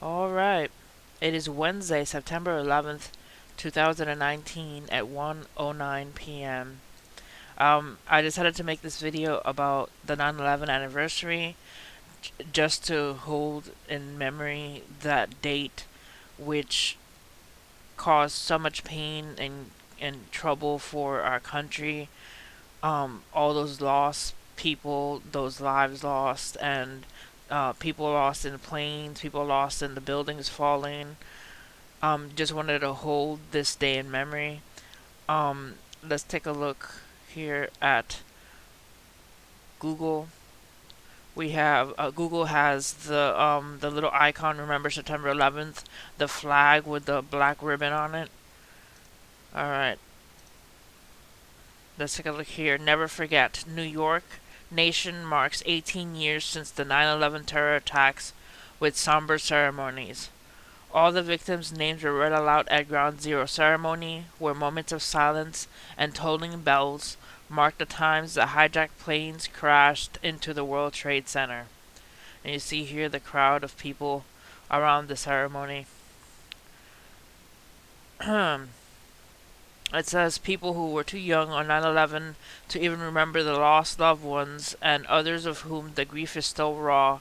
All right. It is Wednesday, September 11th, 2019 at 1:09 p.m. I decided to make this video about the 9/11 anniversary just to hold in memory that date which caused so much pain and trouble for our country. All those lost people, those lives lost, and people lost in planes, people lost in the buildings falling. Just wanted to hold this day in memory. Let's take a look here at Google. We have Google has the little icon. Remember September 11th, the flag with the black ribbon on it. All right, let's take a look here. Never forget, New York nation marks 18 years since the 9/11 terror attacks with somber ceremonies. All the victims' names were read aloud at Ground Zero ceremony, where moments of silence and tolling bells marked the times the hijacked planes crashed into the World Trade Center. And you see here the crowd of people around the ceremony. It says people who were too young on 9/11 to even remember the lost loved ones, and others of whom the grief is still raw,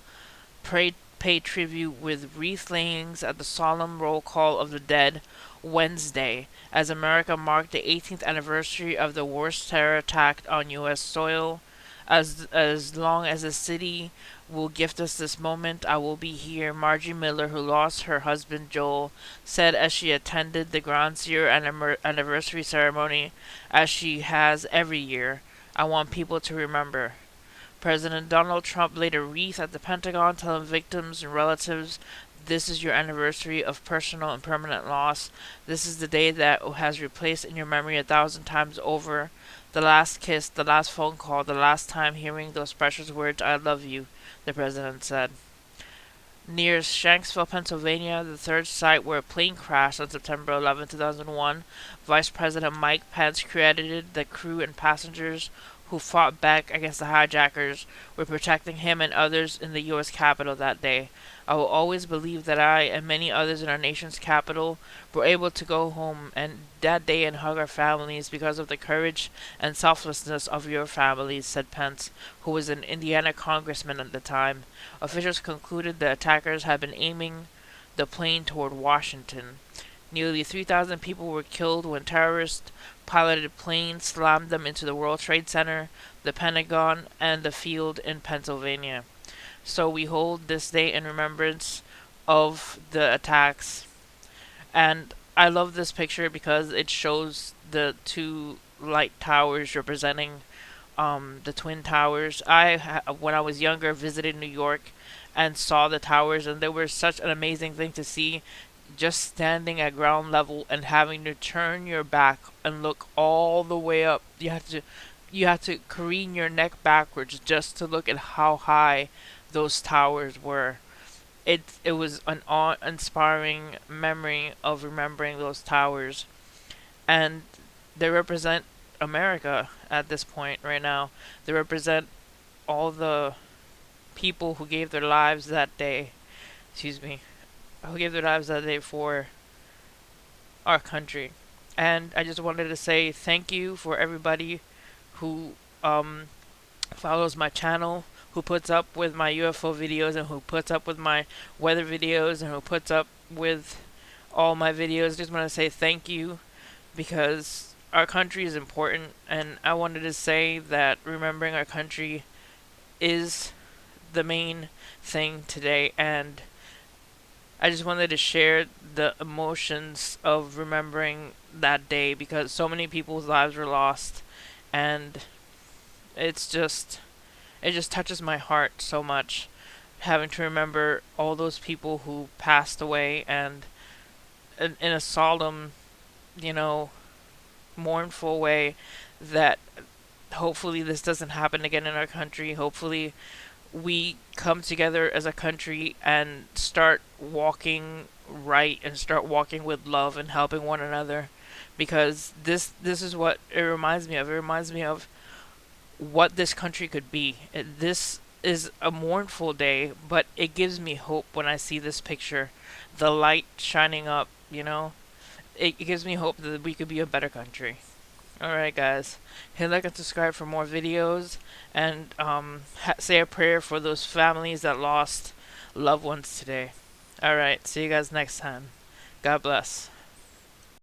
pay tribute with wreath layings at the solemn roll call of the dead Wednesday, as America marked the 18th anniversary of the worst terror attack on U.S. soil. As long as the city will gift us this moment, I will be here. Margie Miller, who lost her husband Joel, said as she attended the Ground Zero anniversary ceremony, as she has every year. I want people to remember. President Donald Trump laid a wreath at the Pentagon, telling victims and relatives, "This is your anniversary of personal and permanent loss. This is the day that has replaced in your memory 1,000 times over. The last kiss, the last phone call, the last time hearing those precious words, 'I love you,'" the president said. Near Shanksville, Pennsylvania, the third site where a plane crashed on September 11, 2001, Vice President Mike Pence credited the crew and passengers who fought back against the hijackers with protecting him and others in the U.S. Capitol that day. "I will always believe that I and many others in our nation's capital were able to go home and that day and hug our families because of the courage and selflessness of your families," said Pence, who was an Indiana congressman at the time. Officials concluded the attackers had been aiming the plane toward Washington. Nearly 3,000 people were killed when terrorist piloted planes slammed them into the World Trade Center, the Pentagon, and the field in Pennsylvania. So we hold this day in remembrance of the attacks. And I love this picture because it shows the two light towers representing the Twin Towers. When I was younger, visited New York and saw the towers, and they were such an amazing thing to see. Just standing at ground level and having to turn your back and look all the way up. You have to careen your neck backwards just to look at how high those towers were. It was an awe-inspiring memory of remembering those towers, and they represent America at this point right now. They represent all the people who gave their lives that day. Excuse me, who gave their lives that day for our country. And I just wanted to say thank you for everybody who follows my channel, who puts up with my UFO videos, and who puts up with my weather videos, and who puts up with all my videos. Just want to say thank you because our country is important, and I wanted to say that remembering our country is the main thing today. And I just wanted to share the emotions of remembering that day because so many people's lives were lost, and it's just it just touches my heart so much having to remember all those people who passed away, and in a solemn, you know, mournful way, that hopefully this doesn't happen again in our country. Hopefully we come together as a country and start walking right and start walking with love and helping one another, because this is what it reminds me of. It reminds me of what this country could be. This is a mournful day, but it gives me hope when I see this picture. The light shining up, it gives me hope that we could be a better country. Alright, guys. Hit like and subscribe for more videos, and say a prayer for those families that lost loved ones today. Alright, see you guys next time. God bless.